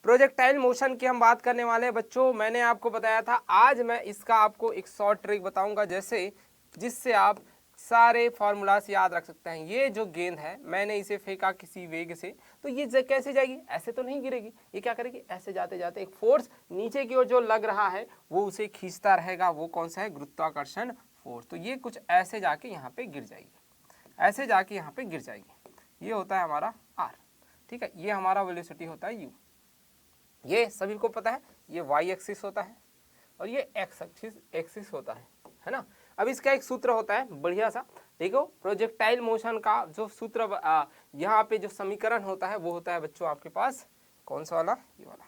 Projectile motion की हम बात करने वाले हैं बच्चों। मैंने आपको बताया था आज मैं इसका आपको एक शॉर्ट ट्रिक बताऊंगा जिससे आप सारे फॉर्मूलास याद रख सकते हैं। ये जो गेंद है मैंने इसे फेंका किसी वेग से, तो ये कैसे जाएगी? ऐसे तो नहीं गिरेगी, ये क्या करेगी? ऐसे जाते जाते एक फोर्स नीचे की ओर जो लग रहा है वो उसे खींचता रहेगा। वो कौन सा है? गुरुत्वाकर्षण फोर्स। तो ये कुछ ऐसे जाके यहाँ पे गिर जाएगी, ऐसे जाके यहाँ पे गिर जाएगी। ये होता है हमारा r, ठीक है। ये हमारा वेलोसिटी होता है u। ये सभी को पता है, ये y एक्सिस होता है और ये x एक्सिस होता है ना। अब इसका एक सूत्र होता है बढ़िया सा, देखो प्रोजेक्टाइल मोशन का जो सूत्र यहाँ पे जो समीकरण होता है वो होता है बच्चों आपके पास कौन सा वाला? ये वाला,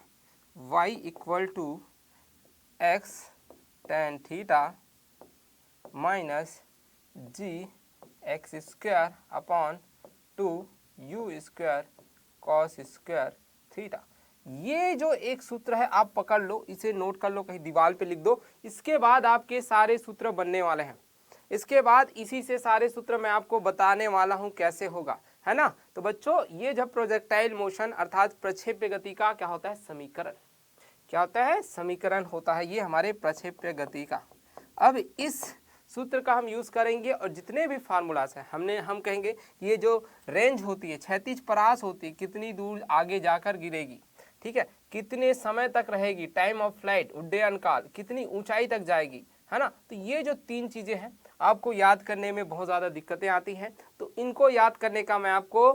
y equal to x tan theta minus g x square upon 2 u square cos square theta. ये जो एक सूत्र है आप पकड़ लो, इसे नोट कर लो, कहीं दीवार पे लिख दो। इसके बाद आपके सारे सूत्र बनने वाले हैं। इसके बाद इसी से सारे सूत्र मैं आपको बताने वाला हूं कैसे होगा, है ना। तो बच्चों ये जब प्रोजेक्टाइल मोशन अर्थात प्रक्षेप्य गति का क्या होता है? समीकरण। क्या होता है? समीकरण होता है ये हमारे प्रक्षेप्य गति का। अब इस सूत्र का हम यूज करेंगे और जितने भी फार्मूलास हैं हम कहेंगे कि ये जो रेंज होती है, क्षैतिज परास होती है, कितनी दूर आगे जाकर गिरेगी, ठीक है, कितने समय तक रहेगी, टाइम ऑफ फ्लाइट, उड्डयन काल, कितनी ऊंचाई तक जाएगी, है ना। तो ये जो तीन चीजें हैं आपको याद करने में बहुत ज्यादा दिक्कतें आती हैं, तो इनको याद करने का मैं आपको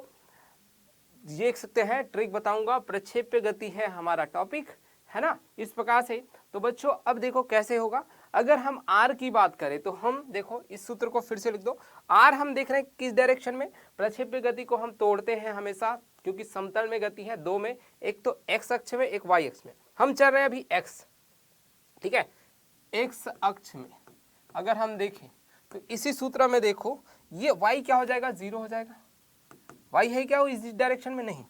देख सकते हैं ट्रिक बताऊंगा। प्रक्षेप्य गति है हमारा टॉपिक, है ना, इस प्रकार से। तो बच्चों अब देखो कैसे होगा। अगर हम r की बात करें तो हम देखो इस सूत्र को फिर से लिख दो। r हम देख रहे हैं किस डायरेक्शन में? प्रक्षेप्य गति को हम तोड़ते हैं हमेशा, क्योंकि समतल में गति है दो में, एक तो x अक्ष में एक y अक्ष में। हम चल रहे हैं अभी x, ठीक है, x अक्ष में अगर हम देखें तो इसी सूत्र में देखो ये y क्या हो जाएगा? 0 हो जाएगा। y है क्या? इस डायरेक्शन में नहीं,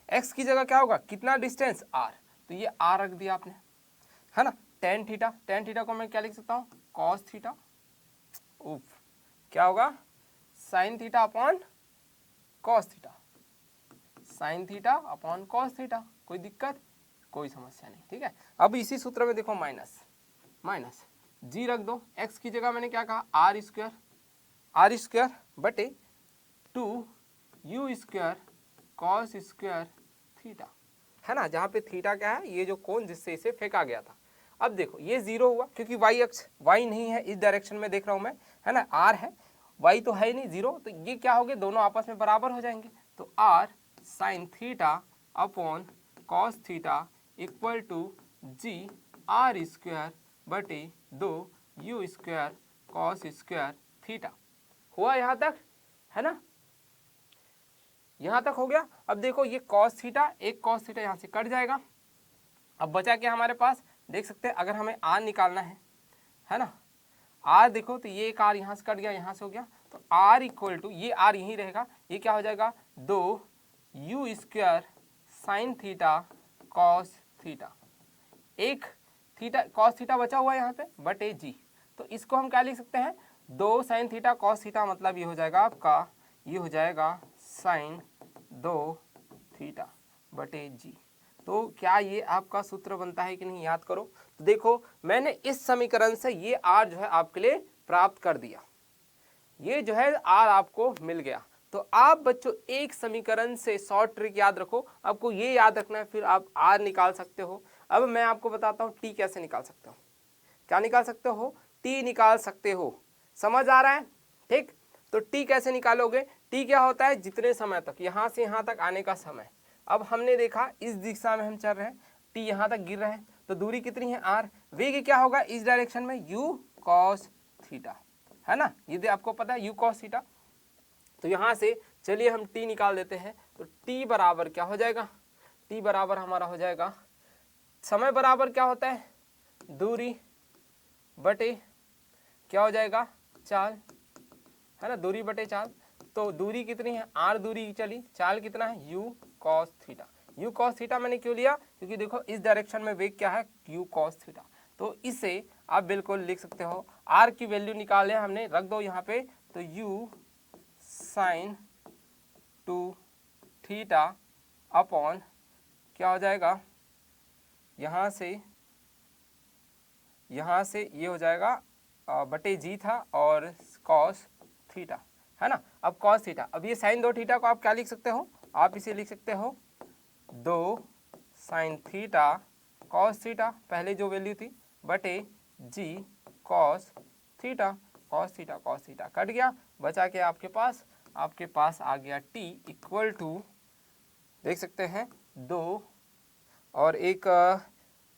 x की जगह क्या होगा? कितना डिस्टेंस? r, तो ये r रख दिया आपने, है ना। टेन थीटा को मैं क्या लिख सकता हूँ? Cos theta. उफ, क्या होगा? Sign theta upon cos theta, sign theta upon cos theta. कोई दिक्कत? कोई समस्या नहीं, ठीक है। अब इसी सूत्र में देखो माइनस जी रख दो। x की जगह मैंने क्या कहा? आर स्क्वायर बटे 2 u square cos square theta, है ना। जहाँ पे थीटा क्या है? ये जो कोण जिससे इसे फेंका गया था। अब देखो ये 0 हुआ क्योंकि y अक्ष, y नहीं है इस डायरेक्शन में देख रहा हूं मैं, है ना, r है, y तो है ही नहीं 0, तो ये क्या हो गए? दोनों आपस में बराबर हो जाएंगे। तो r sine theta upon cos theta equal to g r square बटे 2 u square cos square theta. हुआ यहाँ तक, है ना, यहाँ तक हो गया। अब देखो ये कॉस थीटा, एक कॉस थीटा यहाँ से कट जाएगा। अब बचा क्या हमारे पास? देख सकते हैं अगर हमें आर निकालना है ना, आर देखो तो ये एक आर यहाँ से कट गया, यहाँ से हो गया, तो आर इक्वल टू ये आर यहीं रहेगा, ये क्या हो जाएगा? 2 you square sine theta cos theta. एक थीटा कॉस थीटा बचा हुआ है यहाँ पे बटे जी, तो इसको हम क्या लिख सकते हैं? 2 साइन थीटा कॉस थीटा, मतलब ये हो जाएगा आपका, ये हो जाएगा साइन 2 थीटा बटे जी। तो क्या ये आपका सूत्र बनता है कि नहीं? याद करो। तो देखो मैंने इस समीकरण से ये r जो है आपके लिए प्राप्त कर दिया, ये जो है r आपको मिल गया। तो आप बच्चों एक समीकरण से शॉर्ट ट्रिक याद रखो, आपको ये याद रखना है, फिर आप r निकाल सकते हो। अब मैं आपको बताता हूँ t कैसे निकाल सकते हो। क्या निकाल सकते हो? t निकाल सकते हो। समझ आ रहा है? ठीक, तो t कैसे निकालोगे? t क्या होता है? जितने समय तक, यहाँ से यहाँ तक आने का समय। अब हमने देखा इस दिशा में हम चल रहे हैं, t यहाँ तक गिर रहे हैं, तो दूरी कितनी है? r। वेग क्या होगा इस डायरेक्शन में? u cos थीटा, है ना, ये आपको पता है u cos थीटा। तो यहाँ से चलिए हम t निकाल देते हैं, तो t बराबर क्या हो जाएगा? t बराबर हमारा हो जाएगा, समय बराबर क्या होता है? दूरी बटे क्या हो जाएगा? चाल, है ना, दूरी बटे चाल। तो दूरी कितनी है? r दूरी चली, चाल कितना है? u cos theta. u cos theta मैंने क्यों लिया? क्योंकि देखो इस डायरेक्शन में वेग क्या है? u cos theta. तो इसे आप बिल्कुल लिख सकते हो, r की वैल्यू निकाले हमने, रख दो यहाँ पे, तो u साइन 2 थीटा अपॉन क्या हो जाएगा? यहाँ से ये हो जाएगा बटे जी था और कॉस थीटा, है ना। अब कॉस थीटा, अब ये साइन 2 थीटा को आप क्या लिख सकते हो, आप इसे लिख सकते हो 2 साइन थीटा कॉस थीटा, पहले जो वैल्यू थी, बटे g cos theta. Cos theta cut गया, बचा के आपके पास आ गया टी इक्वल टू, देख सकते हैं 2 और एक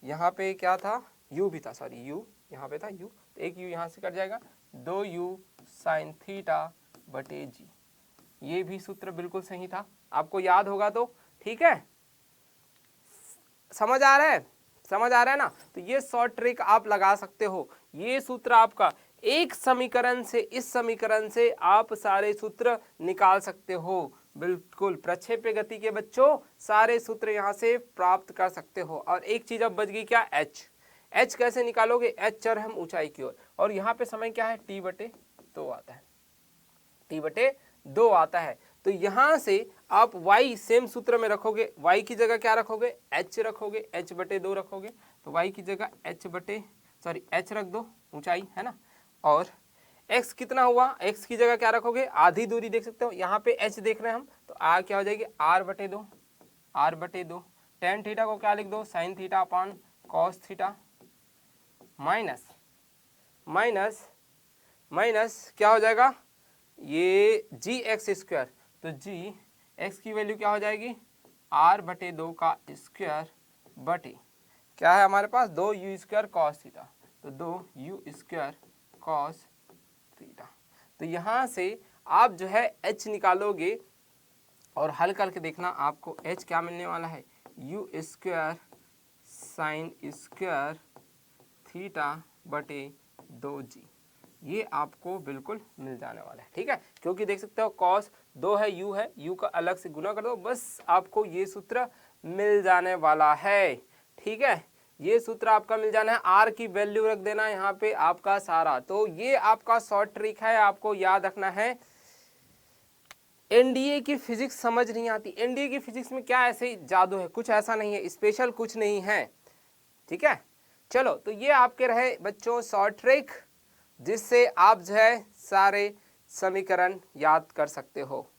यहाँ पे क्या था, u भी था, सॉरी u यहाँ पे था u, तो एक u यहाँ से कट जाएगा, 2u साइन थीटा बटे जी। ये भी सूत्र बिल्कुल सही था, आपको याद होगा तो ठीक है। समझ आ रहा है ना। तो ये शॉर्ट ट्रिक आप लगा सकते हो। ये सूत्र आपका एक समीकरण से, इस समीकरण से आप सारे सूत्र निकाल सकते हो, बिल्कुल प्रक्षेप्य गति के बच्चों सारे सूत्र यहां से प्राप्त कर सकते हो। और एक चीज अब बच गई क्या, एच कैसे निकालोगे, एच चर हम ऊंचाई की ओर, और यहाँ पे समय क्या है, टी बटे 2 आता है, टी बटे 2 आता है। तो यहां से आप y सेम सूत्र में रखोगे, y की जगह क्या रखोगे, h रखोगे, h बटे 2 रखोगे, तो y की जगह h रख दो, ऊंचाई है ना, और x कितना हुआ, x की जगह क्या रखोगे, आधी दूरी देख सकते हो, यहाँ पे h देख रहे हैं हम, तो r क्या हो जाएगी, r बटे 2, टेन थीटा को क्या लिख दो, sign theta upon cos theta, minus क्या हो जाएगा, ये जी एक्स स्क्वायर, तो जी एक्स की वैल्यू क्या हो जाएगी, r बटे 2 का स्क्वायर बटे क्या है हमारे पास, 2u स्क्वायर कॉस थीटा, तो 2u स्क्वायर कॉस थीटा। तो यहाँ से आप जो है h निकालोगे और हल करके देखना, आपको h क्या मिलने वाला है, u square sine square theta बटे 2g, ये आपको बिल्कुल मिल जाने वाला है, ठीक है। क्योंकि देख सकते हो cos 2 है, u का अलग से गुना कर दो, बस आपको ये सूत्र मिल जाने वाला है, ठीक है। ये सूत्र आपका मिल जाना है, r की वैल्यू रख देना यहाँ पे आपका सारा। तो ये आपका शॉर्ट ट्रिक है, आपको याद रखना है। एनडीए की फिजिक्स समझ नहीं आती, एनडीए की फिजिक्स में क्या ऐसे जादू है, कुछ ऐसा नहीं है, स्पेशल कुछ नहीं है, ठीक है। चलो, तो ये आपके रहे बच्चों शॉर्ट ट्रिक, जिससे आप जो है सारे समीकरण याद कर सकते हो।